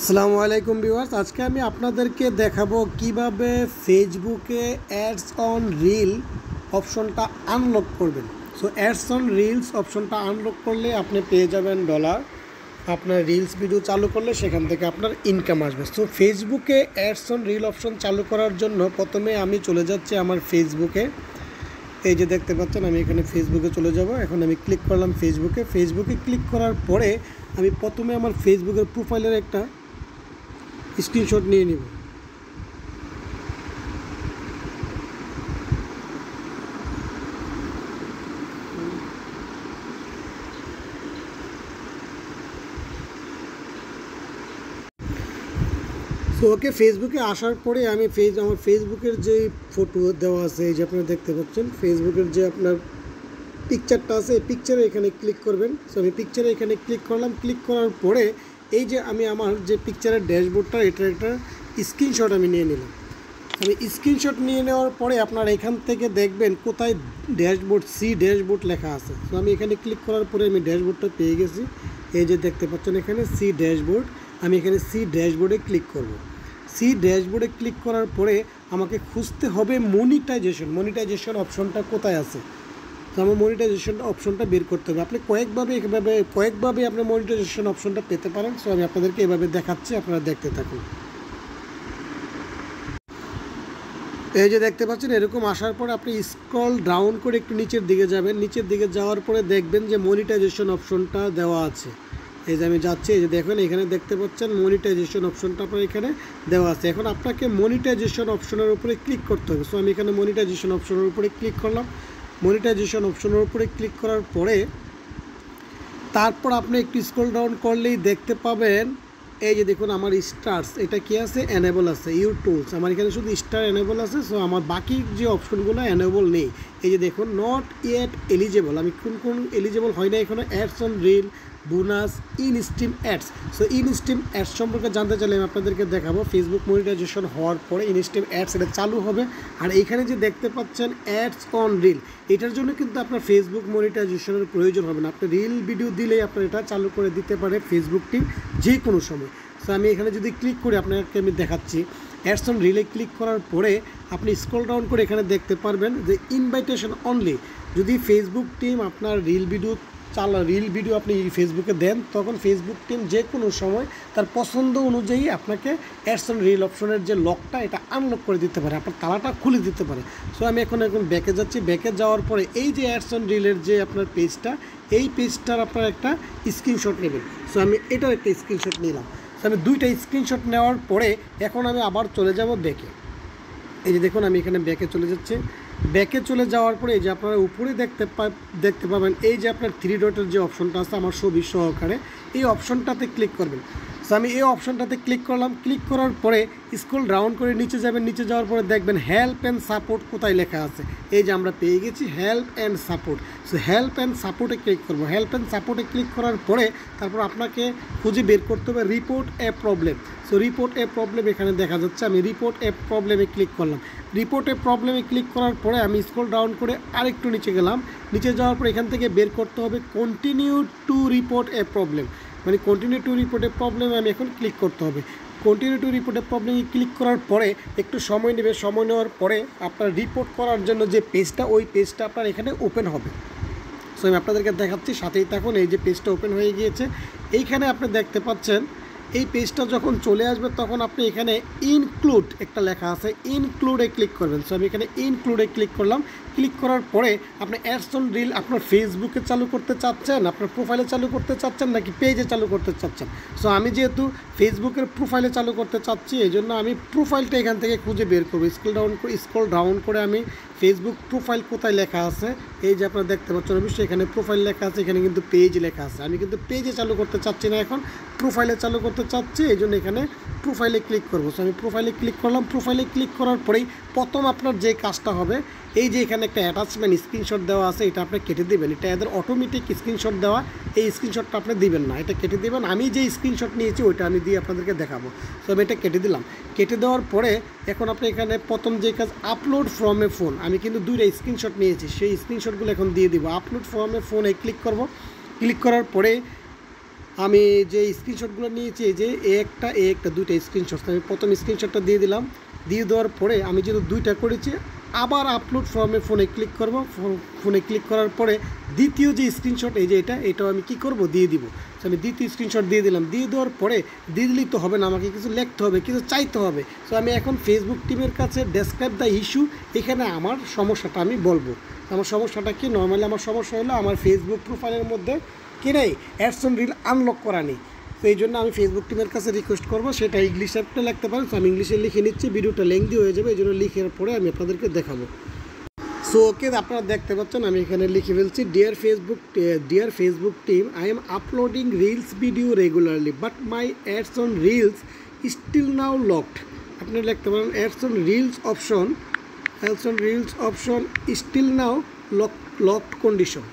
আসসালামু আলাইকুম ভিউয়ার্স, আজকে আমি আপনাদেরকে দেখাবো কিভাবে ফেসবুকে অ্যাডস অন রিল অপশনটা আনলক করবেন। সো অ্যাডস অন রিলস অপশনটা আনলক করলে আপনি পেয়ে যাবেন ডলার। আপনার রিলস ভিডিও চালু করলে সেখান থেকে আপনার ইনকাম আসবে। সো ফেসবুকে অ্যাডস অন রিল অপশন চালু করার জন্য প্রথমে আমি চলে যাচ্ছি আমার ফেসবুকে। এই যে দেখতে পাচ্ছেন, আমি এখানে ফেসবুকে চলে যাব। এখন আমি ক্লিক করলাম ফেসবুকে ক্লিক করার পরে আমি প্রথমে আমার ফেসবুকের প্রোফাইলের একটা স্ক্রিনশট নিয়ে নিব। সো ওকে, ফেসবুকে আসার পরে আমি আমার ফেসবুকের যে ফটো দেওয়া আছে, এই যে আপনারা দেখতে পাচ্ছেন ফেসবুকের যে আপনার পিকচারটা আছে, এই পিকচারে এখানে ক্লিক করবেন। সো আমি পিকচারে এখানে ক্লিক করলাম। ক্লিক করার পরে এই যে আমি আমার যে পিকচারের ড্যাশবোর্ডটা, এটার একটা স্ক্রিনশট আমি নিয়ে নিলাম। আমি স্ক্রিনশট নিয়ে নেওয়ার পরে আপনারা এখান থেকে দেখবেন কোথায় ড্যাশবোর্ড লেখা আছে। তো আমি এখানে ক্লিক করার পরে আমি ড্যাশবোর্ডটা পেয়ে গেছি। এই যে দেখতে পাচ্ছেন এখানে সি ড্যাশবোর্ড। আমি এখানে সি ড্যাশবোর্ডে ক্লিক করব। সি ড্যাশবোর্ডে ক্লিক করার পরে আমাকে খুঁজতে হবে মনিটাইজেশন অপশনটা কোথায় আছে। তো আমার মনিটাইজেশন অপশনটা বের করতে হবে। আপনি কয়েকভাবে আপনি মনিটাইজেশন অপশনটা পেতে পারেন। সো আমি আপনাদেরকে এভাবে দেখাচ্ছি, আপনারা দেখতে থাকুন। এই যে দেখতে পাচ্ছেন, এরকম আসার পর আপনি স্ক্রল ডাউন করে একটু নিচের দিকে যাবেন। নিচের দিকে যাওয়ার পরে দেখবেন যে মনিটাইজেশন অপশনটা দেওয়া আছে। এই যে আমি যাচ্ছি, এই যে দেখেন এখানে দেখতে পাচ্ছেন মনিটাইজেশন অপশনটা আপনার এখানে দেওয়া আছে। এখন আপনাকে মনিটাইজেশন অপশনের উপরে ক্লিক করতে হবে। সো আমি এখানে মনিটাইজেশন অপশনের উপরে ক্লিক করলাম। মনিটাইজেশন অপশনের উপরে ক্লিক করার পরে তারপর আপনি একটু স্ক্রল ডাউন করলেই দেখতে পাবেন, এই যে দেখুন আমার স্টার্স, এটা কি আছে, এনেবল আছে। ইউ টুলস, আমার এখানে শুধু স্টার এনেবল আছে। সো আমার বাকি যে অপশনগুলো এনেবল নেই। এই যে দেখুন নট ইয়েট এলিজেবল, আমি কোন এলিজেবল হয় না এখানে। Ads on reel, bonus, in stream ads. So in stream ads সম্পর্কে জানতে চাইলে আমি আপনাদেরকে দেখাবো। ফেসবুক মনিটাইজেশন হওয়ার পরে ইন স্ট্রিম অ্যাডস এটা চালু হবে। আর এইখানে যে দেখতে পাচ্ছেন অ্যাডস অন রিল, এটার জন্য কিন্তু আপনার ফেসবুক মনিটাইজেশনের প্রয়োজন হবে না। আপনি রিল ভিডিও দিলেই আপনার এটা চালু করে দিতে পারে ফেসবুক টিম যে কোনো সময়। সো আমি এখানে যদি ক্লিক করি, আপনাকে আমি দেখাচ্ছি। অ্যাডস অন রিলে ক্লিক করার পরে আপনি স্ক্রল ডাউন করে এখানে দেখতে পারবেন যে ইনভাইটেশন অনলি। যদি ফেসবুক টিম আপনার রিল ভিডিও আপনি ফেসবুকে দেন, তখন ফেসবুক টিম যে কোনো সময় তার পছন্দ অনুযায়ী আপনাকে অ্যাডস অন রিল অপশনের যে লকটা, এটা আনলক করে দিতে পারে, আপনার তালাটা খুলে দিতে পারে। সো আমি এখন ব্যাকে যাচ্ছি। ব্যাকে যাওয়ার পরে এই যে অ্যাডস অন রিলের যে আপনার পেজটা, এই পেজটার আপনার একটা স্ক্রিনশট নেবেন। সো আমি এটার একটা স্ক্রিনশট নিলাম। সো আমি দুইটা স্ক্রিনশট নেওয়ার পরে এখন আমি আবার চলে যাব ব্যাকে। এই যে দেখুন আমি এখানে ব্যাকে চলে যাচ্ছি। ব্যাকে চলে যাওয়ার পরে এই যে আপনারা উপরে দেখতে পাবেন এই যে আপনার 3 ডটের যে অপশনটা আছে আমার ছবি সহকারে, এই অপশনটাতে ক্লিক করবেন। সো আমি এই অপশনটাতে ক্লিক করলাম। ক্লিক করার পরে স্ক্রল ডাউন করে নিচে যাবেন। নিচে যাওয়ার পরে দেখবেন হেল্প অ্যান্ড সাপোর্ট কোথায় লেখা আছে। এই যে আমরা পেয়ে গেছি help and support. So help and সাপোর্টে ক্লিক করবো। হেল্প অ্যান্ড সাপোর্টে ক্লিক করার পরে তারপর আপনাকে খুঁজে বের করতে হবে রিপোর্ট এ প্রবলেম। সো রিপোর্ট এ প্রবলেম এখানে দেখা যাচ্ছে। আমি রিপোর্ট এ প্রবলেমে ক্লিক করলাম। রিপোর্ট এ প্রবলেমে ক্লিক করার পরে আমি স্ক্রল ডাউন করে আরেকটু নিচে গেলাম। নিচে যাওয়ার পরে এখান থেকে বের করতে হবে continue to report A problem, মানে কন্টিনিউ টু রিপোর্ট এ প্রবলেমে আমি এখন ক্লিক করতে হবে। কন্টিনিউ টু রিপোর্ট এ প্রবলেমে ক্লিক করার পরে একটু সময় নেবে। সময় নেওয়ার পরে আপনার রিপোর্ট করার জন্য যে পেজটা, ওই পেজটা আপনার এখানে ওপেন হবে। সো আমি আপনাদেরকে দেখাচ্ছি, সাথেই থাকুন। এই যে পেজটা ওপেন হয়ে গিয়েছে, এইখানে আপনি দেখতে পাচ্ছেন এই পেজটা যখন চলে আসবে তখন আপনি এখানে ইনক্লুড একটা লেখা আছে, ইনক্লুডে ক্লিক করবেন। সো আমি এখানে ইনক্লুডে ক্লিক করলাম। ক্লিক করার পরে আপনি অ্যাডস অন রিল আপনার ফেসবুকে চালু করতে চাচ্ছেন, আপনার প্রোফাইলে চালু করতে চাচ্ছেন, নাকি পেজে চালু করতে চাচ্ছেন। সো আমি যেহেতু ফেসবুকের প্রোফাইলে চালু করতে চাচ্ছি, এই জন্য আমি প্রোফাইলটা এখান থেকে খুঁজে বের করবো। স্ক্রল ডাউন করে আমি ফেসবুক প্রোফাইল কোথায় লেখা আছে, এই যে আপনারা দেখতে পাচ্ছেন অবশ্যই এখানে প্রোফাইল লেখা আছে, এখানে কিন্তু পেজ লেখা আছে। আমি কিন্তু পেজে চালু করতে চাচ্ছি না, এখন প্রোফাইলে চালু করতে চাচ্ছি, এই জন্য এখানে প্রোফাইলে ক্লিক করবো। সো আমি প্রোফাইলে ক্লিক করলাম। প্রোফাইলে ক্লিক করার পরেই প্রথম আপনার যে কাজটা হবে, এই যে এখানে একটা অ্যাটাচমেন্ট স্ক্রিনশট দেওয়া আছে, এটা আপনি কেটে দেবেন। এটা এদের অটোমেটিক স্ক্রিনশট দেওয়া, এই স্ক্রিনশটটা আপনি দিবেন না, এটা কেটে দেবেন। আমি যে স্ক্রিনশট নিয়েছি ওইটা আমি দিয়ে আপনাদেরকে দেখাবো। সো আমি এটা কেটে দিলাম। কেটে দেওয়ার পরে এখন আপনি এখানে প্রথম যে কাজ, আপলোড ফ্রম এ ফোন, আমি কিন্তু দুইটা স্ক্রিনশট নিয়েছি, সেই স্ক্রিনশটগুলো এখন দিয়ে দিব। আপলোড ফ্রম এ ফোনে ক্লিক করব। ক্লিক করার পরে আমি যে স্ক্রিনশটগুলো নিয়েছি এই যে এ একটা দুইটা স্ক্রিনশট, আমি প্রথম স্ক্রিনশটটা দিয়ে দিলাম। দিয়ে দেওয়ার পরে আমি যেহেতু দুইটা করেছি, আবার আপলোড ফর্মে ফোনে ক্লিক করব। ফোনে ক্লিক করার পরে দ্বিতীয় যে স্ক্রিনশট এই যে এটাও আমি কি করব, দিয়ে দিব। তো আমি দ্বিতীয় স্ক্রিনশট দিয়ে দিলাম। দিয়ে দেওয়ার পরে দিয়ে দিলেই তো হবে না, আমাকে কিছু লিখতে হবে, কিছু চাইতে হবে। সো আমি এখন ফেসবুক টিমের কাছে ডেসক্রাইব দ্য ইস্যু, এখানে আমার সমস্যাটা আমি বলবো। আমার সমস্যাটা কি, নর্মালি আমার সমস্যা হলো আমার ফেসবুক প্রোফাইলের মধ্যে কি নেই, অ্যাডস অন রিল আনলক করা নেই। তো এই জন্য আমি ফেসবুক টিমের কাছে রিকোয়েস্ট করবো, সেটা ইংলিশে একটা লিখতে পারেন। তো আমি ইংলিশে লিখে নিচ্ছি, ভিডিওটা লেংদি হয়ে যাবে, এই জন্য লিখার পরে আমি আপনাদেরকে দেখাবো। সো ওকে, আপনারা দেখতে পাচ্ছেন আমি এখানে লিখে ফেলছি, dear Facebook team, I am uploading reels video regularly but my ads on reels still now locked. আপনি লিখতে পারেন ads on reels option still now locked condition.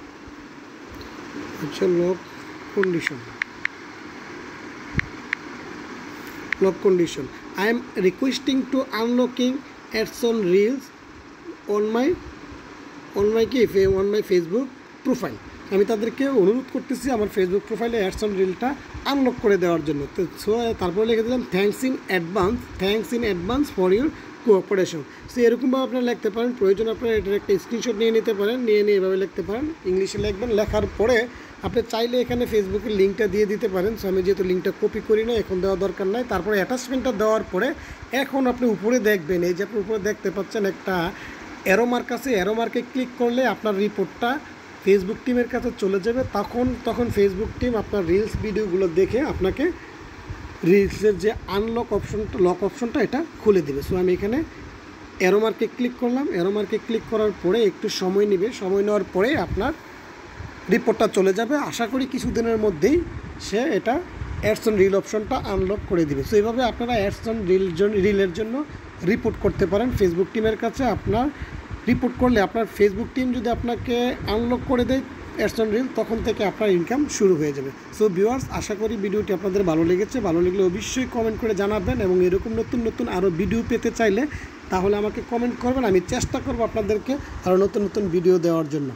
আচ্ছা, lock condition. I am requesting to unlocking ads on reels on my Facebook profile. আমি তাদেরকে অনুরোধ করতেছি আমার Facebook প্রোফাইলে অ্যাডস অন রিলটা আনলক করে দেওয়ার জন্য। তো তারপরে লিখে দিলাম thanks in advance for your cooperation. So এরকমভাবে আপনারা লিখতে পারেন। প্রয়োজন আপনারা এটার একটা স্ক্রিনশট নিয়ে নিতে পারেন, নিয়ে এভাবে লিখতে পারেন। ইংলিশে লিখবেন, লেখার পরে আপনি চাইলে এখানে ফেসবুকের লিঙ্কটা দিয়ে দিতে পারেন। সো আমি যেহেতু লিঙ্কটা কপি করি না, এখন দেওয়া দরকার নাই। তারপরে অ্যাটাচমেন্টটা দেওয়ার পরে এখন আপনি উপরে দেখবেন, এই যে আপনি উপরে দেখতে পাচ্ছেন একটা অ্যারো মার্ক আছে। অ্যারো মার্কে ক্লিক করলে আপনার রিপোর্টটা ফেসবুক টিমের কাছে চলে যাবে। তখন ফেসবুক টিম আপনার রিলস ভিডিওগুলো দেখে আপনাকে রিলসের যে লক অপশনটা এটা খুলে দেবে। সো আমি এখানে অ্যারো মার্কে ক্লিক করলাম। অ্যারো মার্কে ক্লিক করার পরে একটু সময় নেবে, সময় নেওয়ার পরে আপনার রিপোর্টটা চলে যাবে। আশা করি কিছুদিনের মধ্যেই সে এটা অ্যাডস অন রিল অপশনটা আনলক করে দিবে। সো এইভাবে আপনারা অ্যাডস অন রিলের জন্য রিপোর্ট করতে পারেন ফেসবুক টিমের কাছে। আপনার রিপোর্ট করলে আপনার ফেসবুক টিম যদি আপনাকে আনলক করে দেয় অ্যাডস অন রিল, তখন থেকে আপনার ইনকাম শুরু হয়ে যাবে। সো ভিউয়ার্স, আশা করি ভিডিওটি আপনাদের ভালো লেগেছে। ভালো লাগলে অবশ্যই কমেন্ট করে জানাবেন, এবং এরকম নতুন আরও ভিডিও পেতে চাইলে তাহলে আমাকে কমেন্ট করবেন। আমি চেষ্টা করব আপনাদেরকে আরও নতুন ভিডিও দেওয়ার জন্য।